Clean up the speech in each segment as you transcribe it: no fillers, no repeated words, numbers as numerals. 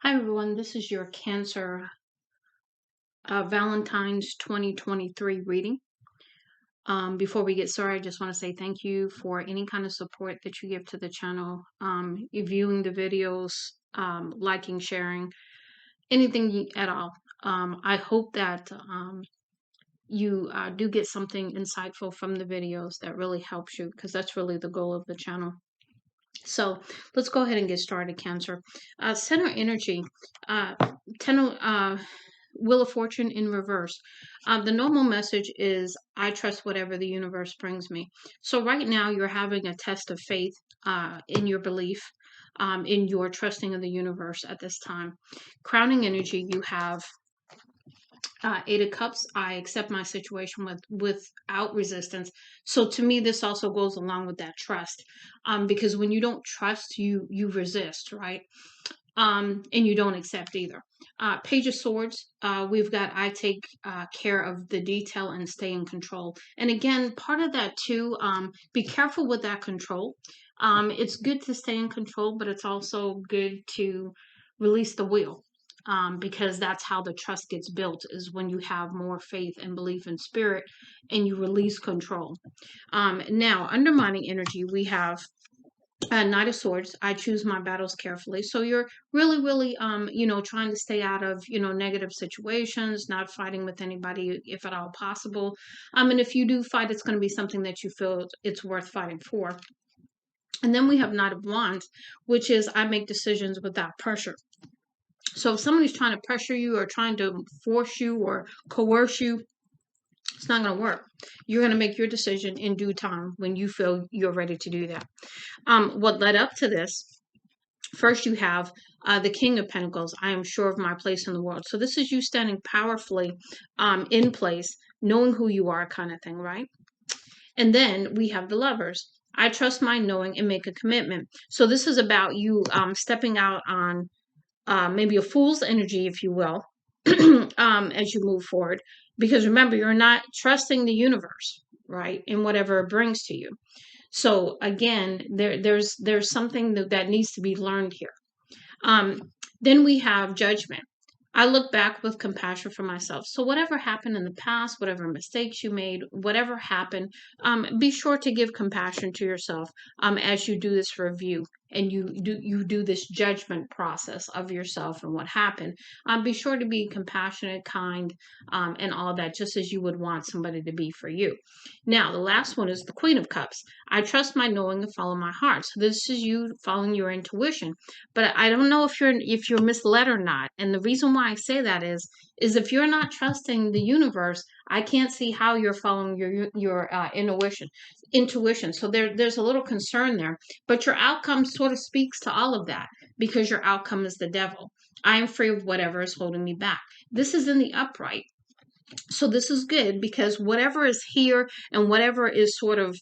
Hi everyone, this is your Cancer Valentine's 2023 reading. Before we get started, I just want to say thank you for any kind of support that you give to the channel, viewing the videos, liking, sharing, anything at all. I hope that you do get something insightful from the videos that really helps you, because that's really the goal of the channel. So let's go ahead and get started, Cancer. Center energy, uh, ten, Wheel of Fortune in reverse. The normal message is, I trust whatever the universe brings me. So right now you're having a test of faith in your belief, in your trusting of the universe at this time. Crowning energy, you have Eight of Cups. I accept my situation without resistance. So to me, this also goes along with that trust, because when you don't trust, you resist, right? And you don't accept either. Page of Swords, we've got, I take care of the detail and stay in control. And again, part of that too, be careful with that control. It's good to stay in control, but it's also good to release the wheel. Because that's how the trust gets built, is when you have more faith and belief in spirit and you release control. Now, undermining energy, we have Knight of Swords. I choose my battles carefully. So you're really, really, trying to stay out of, negative situations, not fighting with anybody if at all possible. And if you do fight, it's going to be something that you feel it's worth fighting for. And then we have Knight of Wands, which is, I make decisions without pressure. So if somebody's trying to pressure you or trying to force you or coerce you, it's not going to work. You're going to make your decision in due time when you feel you're ready to do that. What led up to this? First, you have the King of Pentacles. I am sure of my place in the world. So this is you standing powerfully in place, knowing who you are, kind of thing, right? And then we have the Lovers. I trust my knowing and make a commitment. So this is about you stepping out on maybe a fool's energy, if you will, as you move forward. Because remember, you're not trusting the universe, right? In whatever it brings to you. So again, there's something that needs to be learned here. Then we have Judgment. I look back with compassion for myself. So whatever happened in the past, whatever mistakes you made, whatever happened, be sure to give compassion to yourself as you do this review and you do this judgment process of yourself and what happened. Be sure to be compassionate, kind, and all that, just as you would want somebody to be for you. Now, the last one is the Queen of Cups. I trust my knowing and follow my heart. So this is you following your intuition. But I don't know if you're misled or not. And the reason why I say that is if you're not trusting the universe, I can't see how you're following your intuition. So there's a little concern there. But your outcome sort of speaks to all of that, because your outcome is the Devil. I am free of whatever is holding me back. This is in the upright. So this is good, because whatever is here and whatever is sort of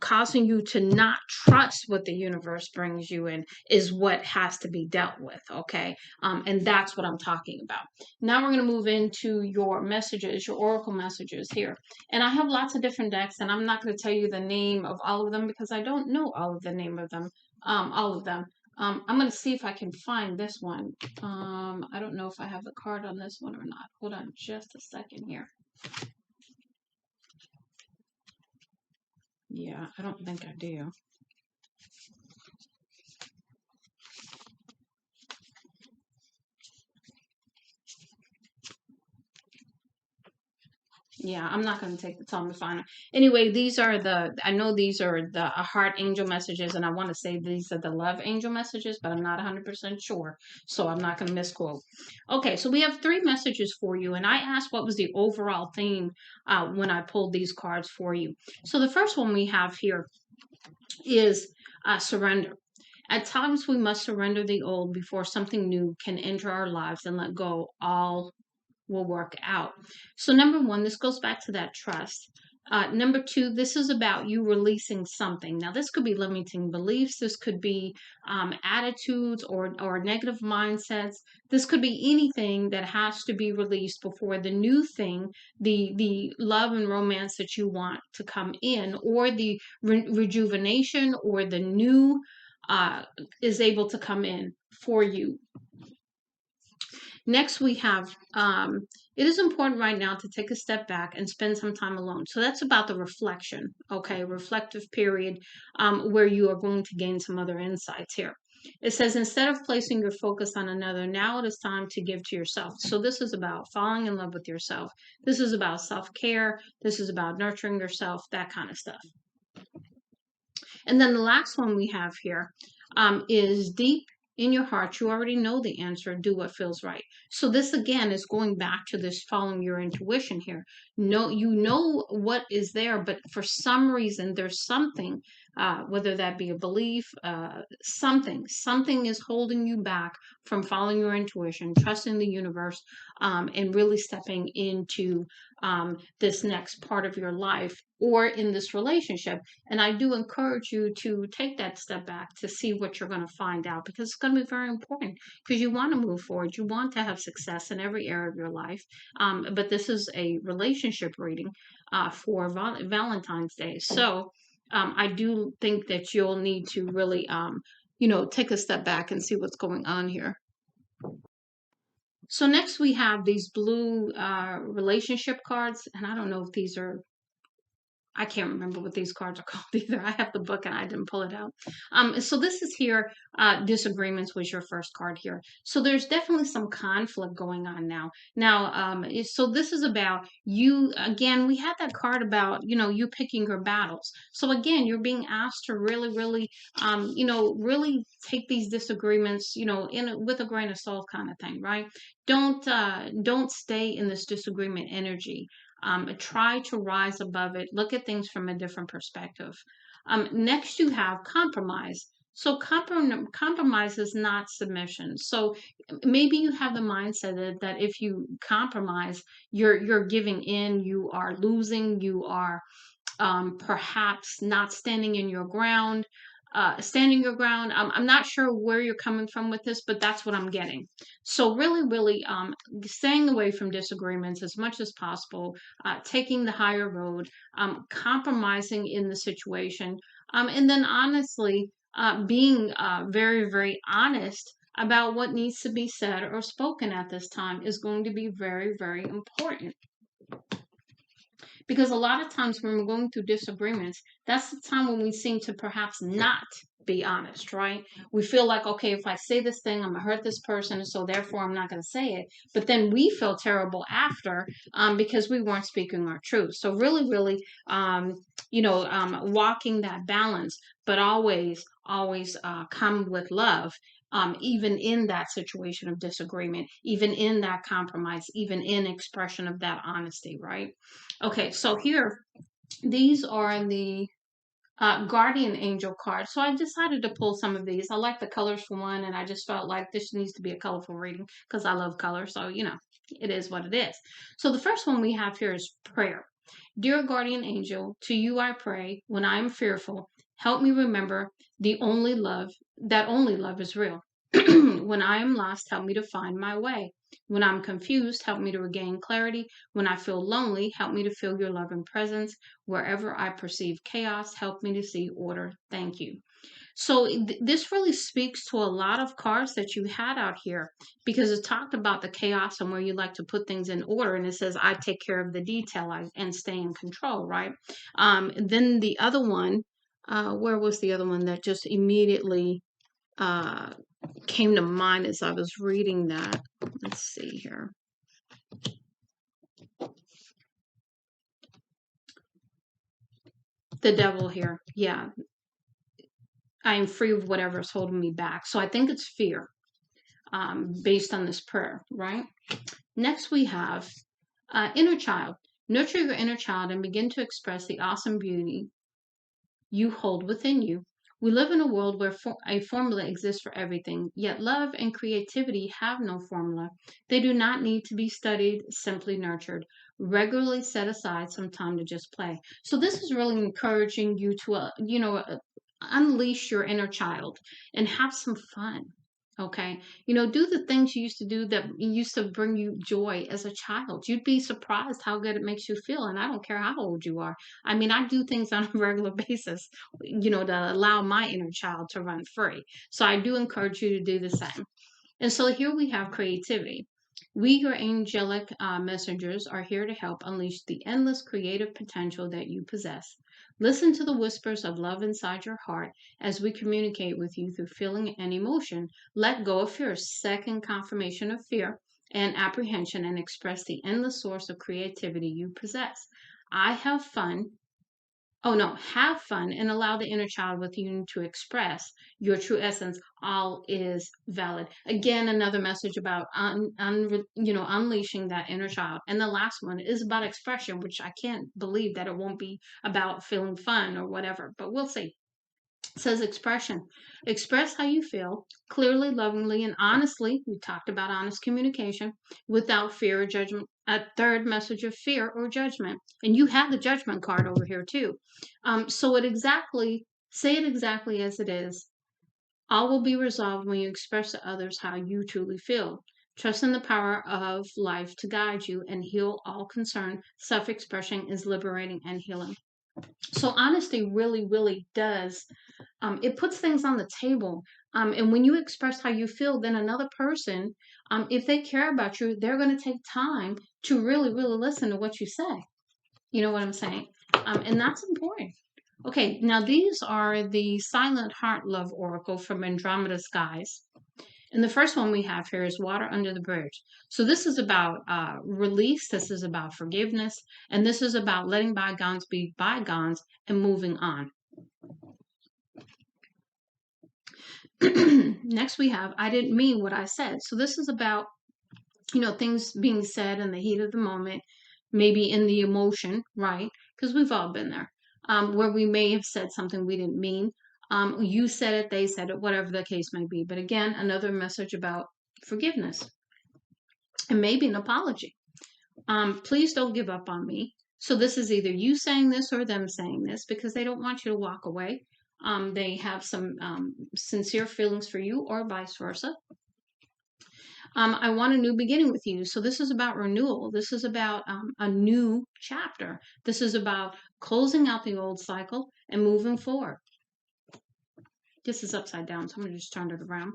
causing you to not trust what the universe brings you in is what has to be dealt with. Okay. And that's what I'm talking about. Now we're going to move into your messages, your oracle messages here. And I have lots of different decks, and I'm not going to tell you the name of all of them because I don't know all of the name of them, all of them. I'm going to see if I can find this one. I don't know if I have the card on this one or not. Hold on just a second here. Yeah, I don't think I do. Yeah, I'm not going to take the time to find it. Anyway, I know these are the heart angel messages, and I want to say these are the love angel messages, but I'm not 100% sure, so I'm not going to misquote. Okay, so we have three messages for you, and I asked what was the overall theme when I pulled these cards for you. So the first one we have here is surrender. At times, we must surrender the old before something new can enter our lives and let go. All will work out. So, number one, this goes back to that trust. Number two, this is about you releasing something. Now, this could be limiting beliefs. This could be attitudes or negative mindsets. This could be anything that has to be released before the new thing, the love and romance that you want to come in, or the rejuvenation or the new is able to come in for you. Next, we have it is important right now to take a step back and spend some time alone. So that's about the reflection, okay, reflective period where you are going to gain some other insights here. It says, instead of placing your focus on another, now it is time to give to yourself. So this is about falling in love with yourself. This is about self care. This is about nurturing yourself, that kind of stuff. And then the last one we have here is deep in your heart. You already know the answer. Do what feels right. So this again is going back to this following your intuition here. No, you know what is there, but for some reason there's something, whether that be a belief, something is holding you back from following your intuition, trusting the universe, and really stepping into this next part of your life or in this relationship. And I do encourage you to take that step back to see what you're going to find out, because it's going to be very important, because you want to move forward. You want to have success in every area of your life. But this is a relationship reading for Valentine's Day. So I do think that you'll need to really, take a step back and see what's going on here. So next we have these blue relationship cards, and I don't know if these are, I can't remember what these cards are called either. I have the book and I didn't pull it out. So this is here, disagreements was your first card here. So there's definitely some conflict going on now. Now, so this is about you, again, we had that card about, you picking your battles. So again, you're being asked to really, really, really take these disagreements, with a grain of salt kind of thing, right? Don't stay in this disagreement energy. Try to rise above it, look at things from a different perspective. Next, you have compromise. So compromise is not submission. So maybe you have the mindset that if you compromise, you're giving in, you are losing, you are perhaps not standing in your ground, standing your ground. I'm not sure where you're coming from with this, but that's what I'm getting. So really, really staying away from disagreements as much as possible, taking the higher road, compromising in the situation, and then honestly being very, very honest about what needs to be said or spoken at this time is going to be very, very important. Because a lot of times when we're going through disagreements, that's the time when we seem to perhaps not be honest, right? We feel like, okay, if I say this thing, I'm gonna hurt this person, so therefore I'm not gonna say it. But then we feel terrible after, because we weren't speaking our truth. So really, really, walking that balance, but always come with love, even in that situation of disagreement, even in that compromise, even in expression of that honesty, right? Okay, so here, these are the guardian angel cards. So I decided to pull some of these. I like the colors for one, and I just felt like this needs to be a colorful reading because I love color. So, it is what it is. So the first one we have here is prayer. Dear guardian angel, to you I pray when I am fearful. Help me remember that only love is real. When I am lost, help me to find my way. When I'm confused, help me to regain clarity. When I feel lonely, help me to feel your loving presence. Wherever I perceive chaos, help me to see order. Thank you. So this really speaks to a lot of cards that you had out here, because it talked about the chaos and where you like to put things in order. And it says, I take care of the detail and stay in control, right? Then the other one, where was the other one that just immediately uh, came to mind as I was reading that? Let's see here. The devil here. Yeah. I am free of whatever is holding me back. So I think it's fear, based on this prayer, right? Next, we have inner child. Nurture your inner child and begin to express the awesome beauty you hold within you. We live in a world where a formula exists for everything, yet love and creativity have no formula. They do not need to be studied, simply nurtured. Regularly set aside some time to just play. So this is really encouraging you to, unleash your inner child and have some fun. Okay. Do the things you used to do that used to bring you joy as a child. You'd be surprised how good it makes you feel. And I don't care how old you are. I mean, I do things on a regular basis, to allow my inner child to run free. So I do encourage you to do the same. And so here we have creativity. We, your angelic messengers, are here to help unleash the endless creative potential that you possess. Listen to the whispers of love inside your heart as we communicate with you through feeling and emotion. Let go of fear, second confirmation of fear and apprehension, and express the endless source of creativity you possess. I have fun. Oh no, have fun and allow the inner child within you to express your true essence. All is valid. Again, another message about unleashing that inner child. And the last one is about expression, which I can't believe that it won't be about feeling fun or whatever, but we'll see. It says expression. Express how you feel clearly, lovingly, and honestly. We talked about honest communication without fear or judgment. A third message of fear or judgment. And you have the judgment card over here too. So say it exactly as it is. All will be resolved when you express to others how you truly feel. Trust in the power of life to guide you and heal all concern. Self expression is liberating and healing. So honesty really, really does it puts things on the table. And when you express how you feel, then another person, if they care about you, they're going to take time to really, really listen to what you say. You know what I'm saying? And that's important. Okay, now these are the Silent Heart Love Oracle from Andromeda Skies. And the first one we have here is Water Under the Bridge. So this is about release, this is about forgiveness, and this is about letting bygones be bygones and moving on. Next we have I didn't mean what I said. So this is about, things being said in the heat of the moment, maybe in the emotion, right? Because we've all been there, where we may have said something we didn't mean. You said it, they said it, whatever the case may be. But again, another message about forgiveness and maybe an apology. Please don't give up on me. So this is either you saying this or them saying this because they don't want you to walk away. They have some sincere feelings for you or vice versa. I want a new beginning with you. So this is about renewal. This is about a new chapter. This is about closing out the old cycle and moving forward. This is upside down, so I'm going to just turn it around.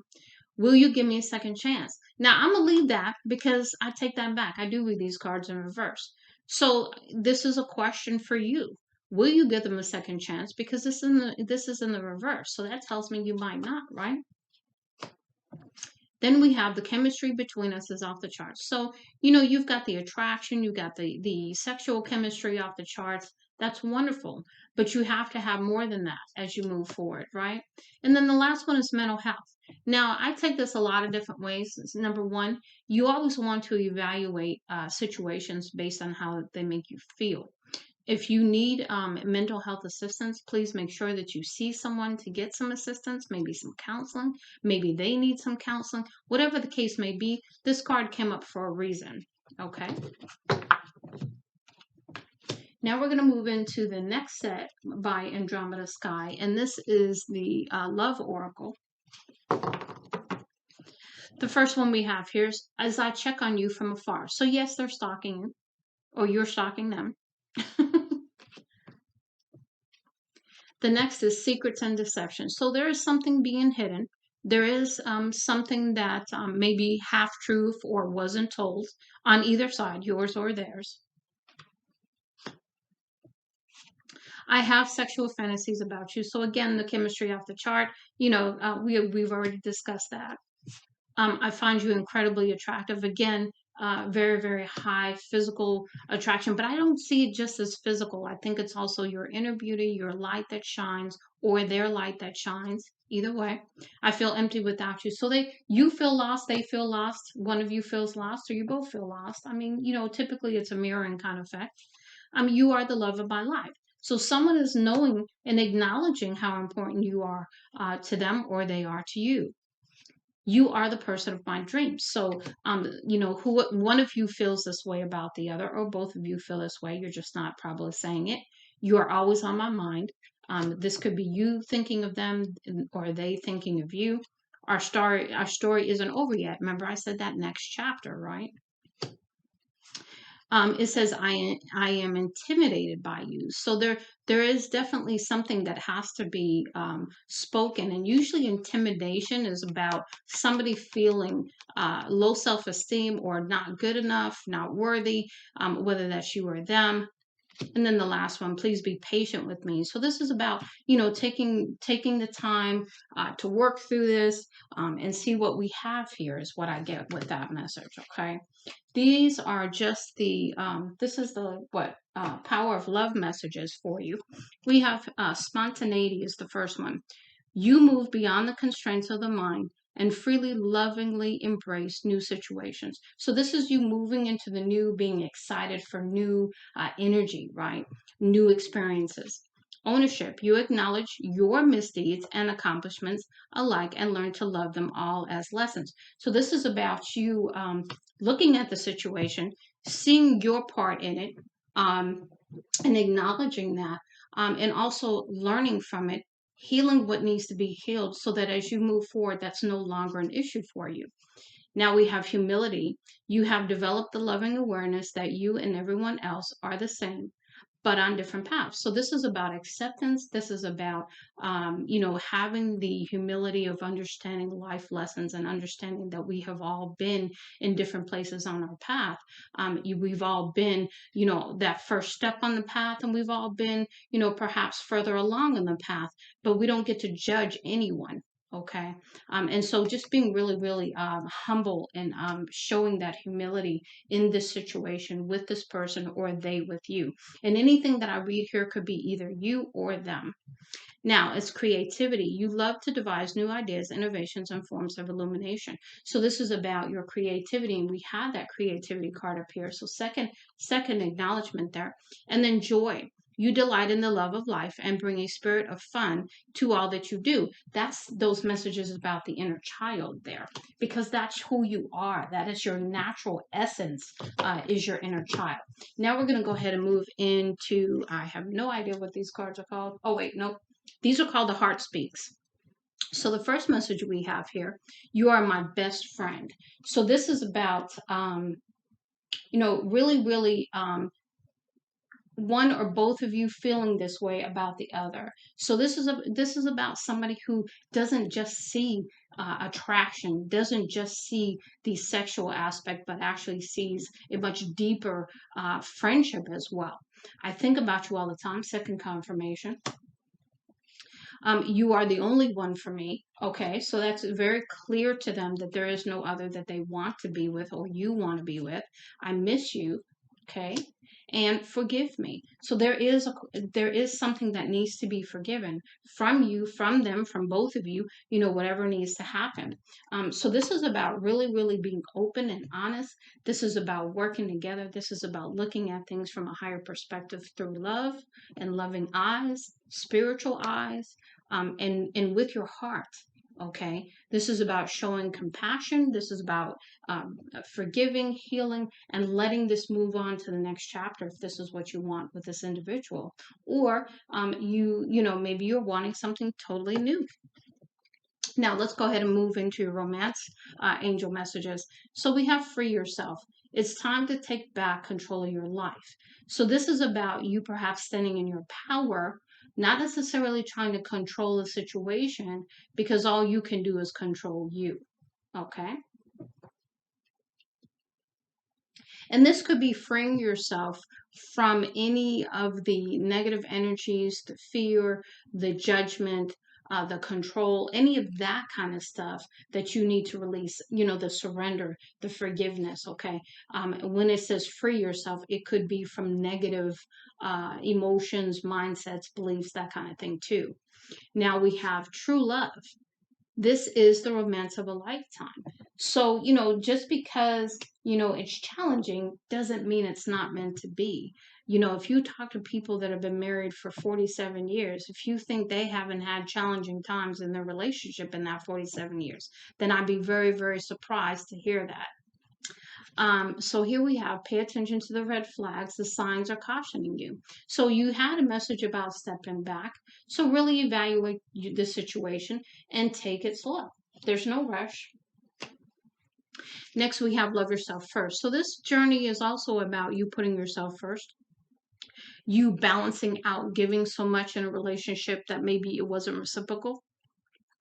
Will you give me a second chance? Now, I'm going to leave that because I take that back. I do read these cards in reverse. So this is a question for you. Will you give them a second chance? Because this is in the reverse. So that tells me you might not, right? Then we have the chemistry between us is off the charts. So, you've got the attraction, you've got the sexual chemistry off the charts. That's wonderful. But you have to have more than that as you move forward, right? And then the last one is mental health. Now, I take this a lot of different ways. Number one, you always want to evaluate situations based on how they make you feel. If you need mental health assistance, please make sure that you see someone to get some assistance, maybe some counseling, maybe they need some counseling, whatever the case may be. This card came up for a reason, okay? Now we're going to move into the next set by Andromeda Sky, and this is the Love Oracle. The first one we have here is As I Check on You from Afar. So yes, they're stalking you, or you're stalking them. The next is secrets and deception. So there is something being hidden. There is something that may be half truth or wasn't told on either side, yours or theirs. I have sexual fantasies about you. So again, the chemistry off the chart, we've already discussed that. I find you incredibly attractive. Again, very, very high physical attraction, but I don't see it just as physical. I think it's also your inner beauty, your light that shines, or their light that shines. Either way, I feel empty without you. So you feel lost, they feel lost, one of you feels lost, or you both feel lost. I mean, typically it's a mirroring kind of effect. You are the love of my life. So someone is knowing and acknowledging how important you are to them, or they are to you. You are the person of my dreams. So, who one of you feels this way about the other, or both of you feel this way. You're just not probably saying it. You are always on my mind. This could be you thinking of them, or they thinking of you. Our story isn't over yet. Remember, I said that next chapter, right? It says I am intimidated by you. So there is definitely something that has to be spoken, and usually intimidation is about somebody feeling low self-esteem or not good enough, not worthy, whether that's you or them. And then the last one, please be patient with me. So this is about, taking the time to work through this, and see what we have here is what I get with that message. Okay. These are just this is the what power of love messages for you. We have spontaneity is the first one. You move beyond the constraints of the mind and freely, lovingly embrace new situations. So this is you moving into the new, being excited for new energy, right? New experiences. Ownership. You acknowledge your misdeeds and accomplishments alike and learn to love them all as lessons. So this is about you looking at the situation, seeing your part in it, um, and acknowledging that, and also learning from it, healing what needs to be healed so that as you move forward, that's no longer an issue for you. Now we have humility. You have developed the loving awareness that you and everyone else are the same, but on different paths. So this is about acceptance. This is about, having the humility of understanding life lessons and understanding that we have all been in different places on our path. We've all been, that first step on the path, and we've all been, perhaps further along in the path, but we don't get to judge anyone. Okay. And so just being really, really humble and showing that humility in this situation with this person or they with you. And anything that I read here could be either you or them. Now, it's creativity. You love to devise new ideas, innovations, and forms of illumination. So this is about your creativity, and we have that creativity card up here. So second acknowledgement there. And then joy. You delight in the love of life and bring a spirit of fun to all that you do. That's those messages about the inner child there, because that's who you are. That is your natural essence, is your inner child. Now we're going to go ahead and move into, I have no idea what these cards are called. Oh, wait, nope. These are called the heart speaks. So the first message we have here, you are my best friend. So this is about, really, really, one or both of you feeling this way about the other. So this is about somebody who doesn't just see attraction, doesn't just see the sexual aspect, but actually sees a much deeper friendship as well. I think about you all the time. Second confirmation. You are the only one for me. Okay, so that's very clear to them that there is no other that they want to be with or you want to be with. I miss you. Okay, and forgive me. So there is something that needs to be forgiven from you, from them, from both of you. Whatever needs to happen. So this is about really, really being open and honest. This is about working together. This is about looking at things from a higher perspective through love and loving eyes, spiritual eyes, and with your heart. Okay, this is about showing compassion. This is about forgiving, healing, and letting this move on to the next chapter if this is what you want with this individual, or maybe you're wanting something totally new. Now let's go ahead and move into romance angel messages. So we have free yourself. It's time to take back control of your life. So this is about you perhaps standing in your power, not necessarily trying to control the situation, because all you can do is control you. Okay. And this could be freeing yourself from any of the negative energies, the fear, the judgment, the control, any of that kind of stuff that you need to release, the surrender, the forgiveness. Okay. When it says free yourself, it could be from negative emotions, mindsets, beliefs, that kind of thing too. Now we have true love. This is the romance of a lifetime. So, just because, it's challenging doesn't mean it's not meant to be. If you talk to people that have been married for 47 years, if you think they haven't had challenging times in their relationship in that 47 years, then I'd be very, very surprised to hear that. So here we have, pay attention to the red flags. The signs are cautioning you. So you had a message about stepping back. So really evaluate the situation and take it slow. There's no rush. Next, we have love yourself first. So this journey is also about you putting yourself first, you balancing out giving so much in a relationship that maybe it wasn't reciprocal,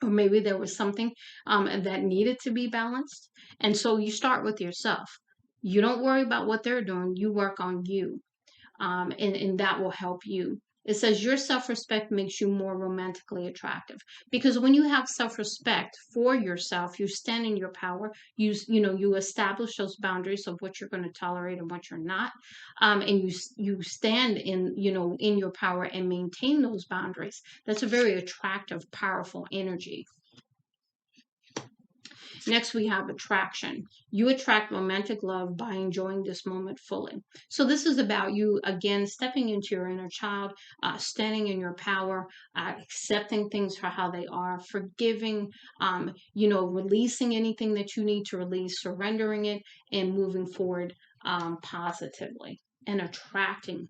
or maybe there was something that needed to be balanced. And so you start with yourself. You don't worry about what they're doing. You work on you, and that will help you. It says your self respect makes you more romantically attractive, because when you have self respect for yourself, you stand in your power. You establish those boundaries of what you're going to tolerate and what you're not, and you stand in your power and maintain those boundaries. That's a very attractive, powerful energy. Next, we have attraction. You attract romantic love by enjoying this moment fully. So this is about you, again, stepping into your inner child, standing in your power, accepting things for how they are, forgiving, releasing anything that you need to release, surrendering it, and moving forward positively, and attracting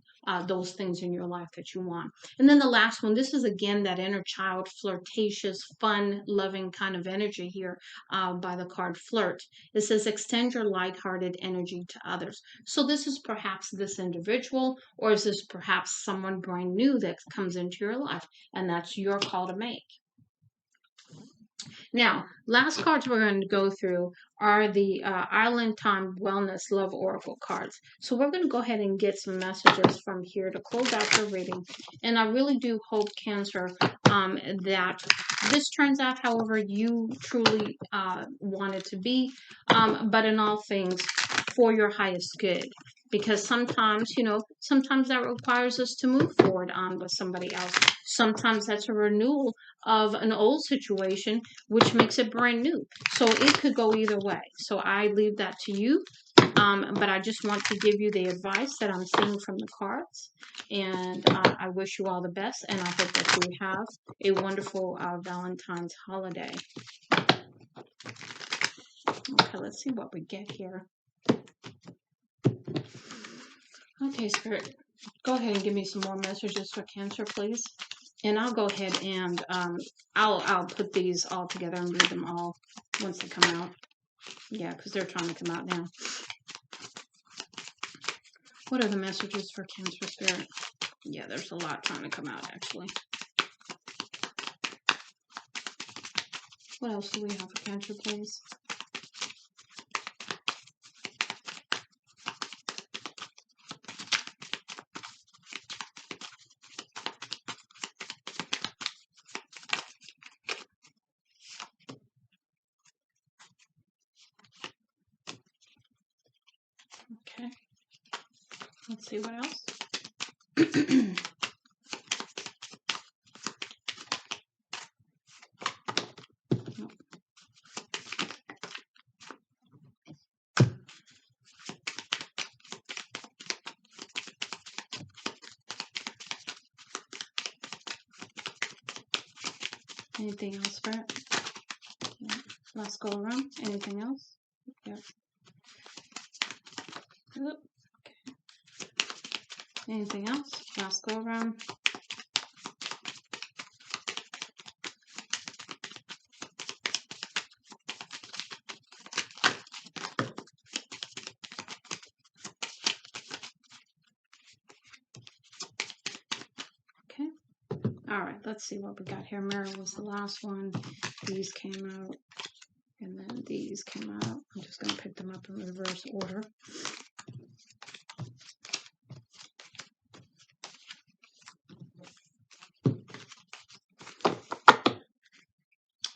those things in your life that you want. And then the last one, this is again that inner child, flirtatious, fun, loving kind of energy here, by the card flirt. It says extend your lighthearted energy to others. So this is perhaps this individual, or is this perhaps someone brand new that comes into your life, and that's your call to make. Now, last cards we're going to go through are the Valentine Wellness Love Oracle cards. So we're going to go ahead and get some messages from here to close out the reading. And I really do hope, Cancer, that this turns out however you truly want it to be, but in all things for your highest good. Because sometimes that requires us to move forward on with somebody else. Sometimes that's a renewal of an old situation, which makes it brand new. So it could go either way. So I leave that to you. But I just want to give you the advice that I'm seeing from the cards. And I wish you all the best. And I hope that you have a wonderful Valentine's holiday. Okay, let's see what we get here. Okay, Spirit, go ahead and give me some more messages for Cancer, please. And I'll go ahead and I'll put these all together and read them all once they come out. Yeah, because they're trying to come out now. What are the messages for Cancer, Spirit? Yeah, there's a lot trying to come out, actually. What else do we have for Cancer, please? Okay. Let's see what else. Anything else, Spirit? Yeah. Let's go around. Anything else? Yep. Okay. Anything else? Last go around. Okay. All right. Let's see what we got here. Mirror was the last one. These came out. And then these came out. I'm just going to pick them up in reverse order.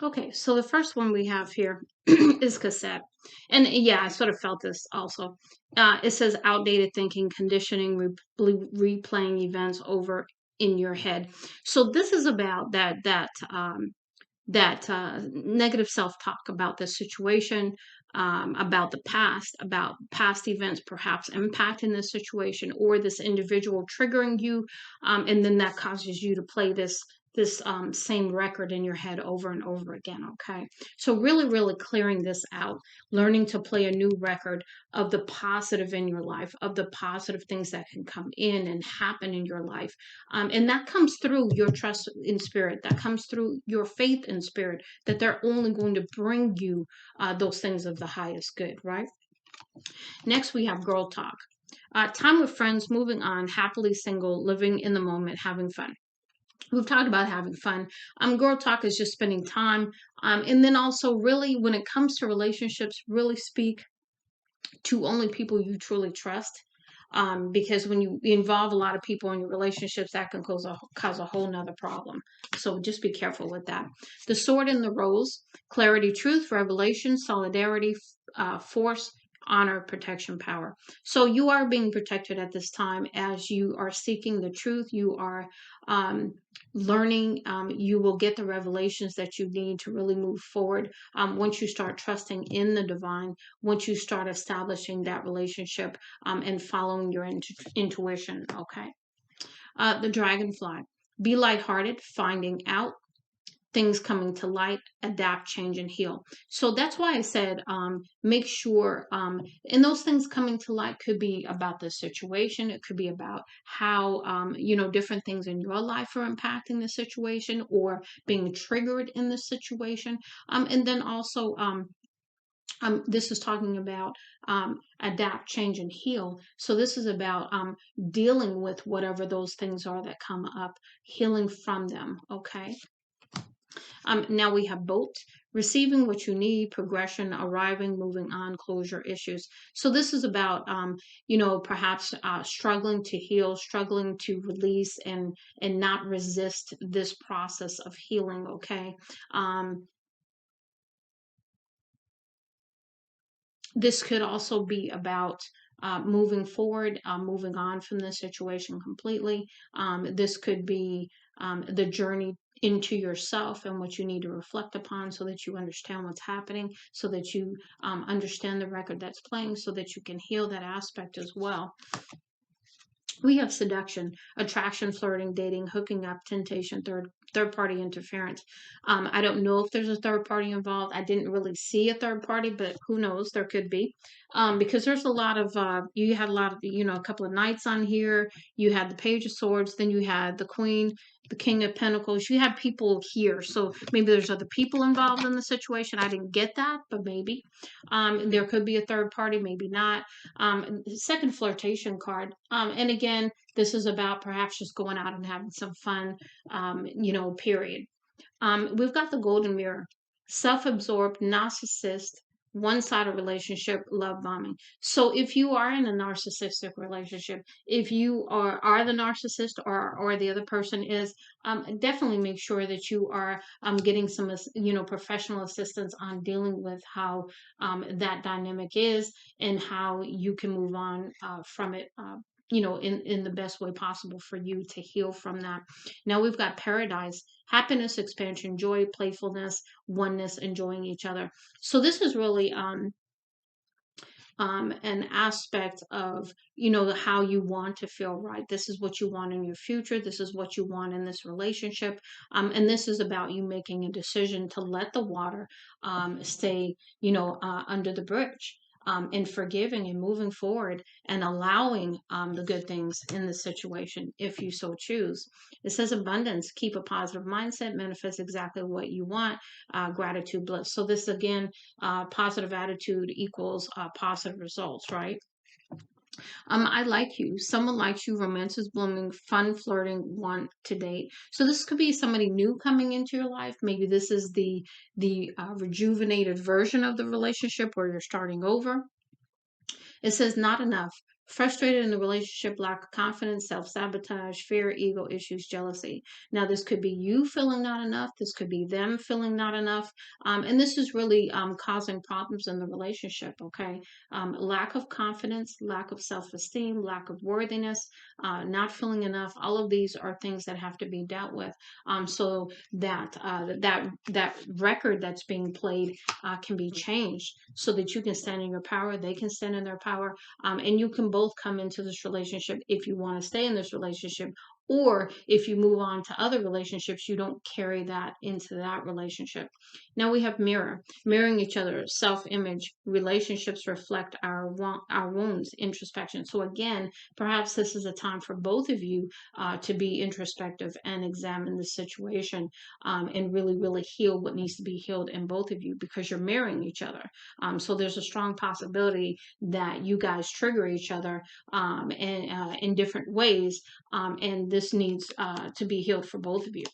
Okay, so the first one we have here is cassette. And yeah, I sort of felt this also. It says outdated thinking, conditioning, replaying events over in your head. So this is about that negative self-talk about the situation, about the past, about past events perhaps impacting this situation or this individual triggering you, and then that causes you to play this same record in your head over and over again. Okay, so really clearing this out, learning to play a new record of the positive in your life, of the positive things that can come in and happen in your life, and that comes through your trust in spirit, that comes through your faith in spirit, that they're only going to bring you those things of the highest good, right? Next, we have girl talk. Time with friends, moving on, happily single, living in the moment, having fun. We've talked about having fun. Girl talk is just spending time. And then also, really, when it comes to relationships, really speak to only people you truly trust. Because when you involve a lot of people in your relationships, that can cause a whole nother problem. So just be careful with that. The sword and the rose, clarity, truth, revelation, solidarity, force, honor, protection, power. So you are being protected at this time as you are seeking the truth. You are learning. You will get the revelations that you need to really move forward. Once you start trusting in the divine, once you start establishing that relationship and following your intuition. Okay. The dragonfly. Be lighthearted, finding out things coming to light, adapt, change, and heal. So that's why I said make sure, and those things coming to light could be about the situation. It could be about how, different things in your life are impacting the situation or being triggered in the situation. And then also, this is talking about adapt, change, and heal. So this is about dealing with whatever those things are that come up, healing from them. Okay. Now we have both receiving what you need, progression, arriving, moving on, closure, issues. So this is about, perhaps struggling to heal, struggling to release, and not resist this process of healing. Okay. This could also be about moving forward, moving on from this situation completely. This could be the journey into yourself and what you need to reflect upon so that you understand what's happening, so that you understand the record that's playing, so that you can heal that aspect as well. We have seduction, attraction, flirting, dating, hooking up, temptation, third party interference. I don't know if there's a third party involved. I didn't really see a third party, but who knows? There could be, because there's a lot of you had a lot of a couple of knights on here. You had the Page of Swords, then you had the Queen, the King of Pentacles. You had people here, so maybe there's other people involved in the situation. I didn't get that, but maybe there could be a third party, maybe not. Second flirtation card, and again, this is about perhaps just going out and having some fun, period. We've got the golden mirror, self-absorbed, narcissist, one-sided relationship, love bombing. So if you are in a narcissistic relationship, if you are the narcissist or the other person is, definitely make sure that you are getting some professional assistance on dealing with how that dynamic is and how you can move on from it. In the best way possible for you to heal from that. Now we've got paradise, happiness, expansion, joy, playfulness, oneness, enjoying each other. So this is really an aspect of how you want to feel, right? This is what you want in your future. This is what you want in this relationship, and this is about you making a decision to let the water stay under the bridge, and forgiving and moving forward and allowing the good things in the situation if you so choose. It says abundance, keep a positive mindset, manifest exactly what you want, gratitude, bliss. So this again, positive attitude equals positive results, right? I like you. Someone likes you. Romance is blooming. Fun, flirting. Want to date. So this could be somebody new coming into your life. Maybe this is the rejuvenated version of the relationship where you're starting over. It says not enough. Frustrated in the relationship, lack of confidence, self sabotage, fear, ego issues, jealousy. Now, this could be you feeling not enough. This could be them feeling not enough. And this is really causing problems in the relationship, okay? Lack of confidence, lack of self esteem, lack of worthiness, not feeling enough. All of these are things that have to be dealt with. So that record that's being played can be changed so that you can stand in your power, they can stand in their power, and you can both come into this relationship if you want to stay in this relationship, Or if you move on to other relationships, you don't carry that into that relationship. Now we have mirroring each other, self-image. Relationships reflect our wounds, introspection. So again, perhaps this is a time for both of you to be introspective and examine the situation, and really, really heal what needs to be healed in both of you, because you're mirroring each other. So there's a strong possibility that you guys trigger each other, in different ways, and this needs to be healed for both of you.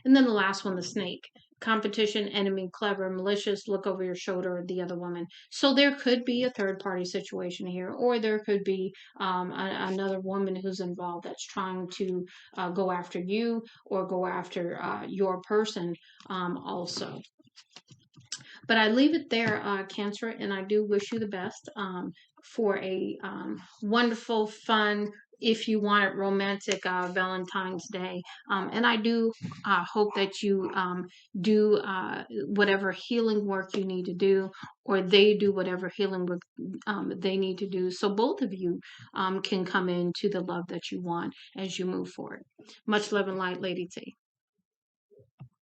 And then the last one, the snake. Competition, enemy, clever, malicious, look over your shoulder at the other woman. So there could be a third party situation here, or there could be another woman who's involved that's trying to go after you or go after your person also. But I leave it there, Cancer, and I do wish you the best for a wonderful, fun, if you want it, romantic Valentine's Day. And I do hope that you do whatever healing work you need to do, or they do whatever healing work they need to do, so both of you can come into the love that you want as you move forward. Much love and light, Lady T.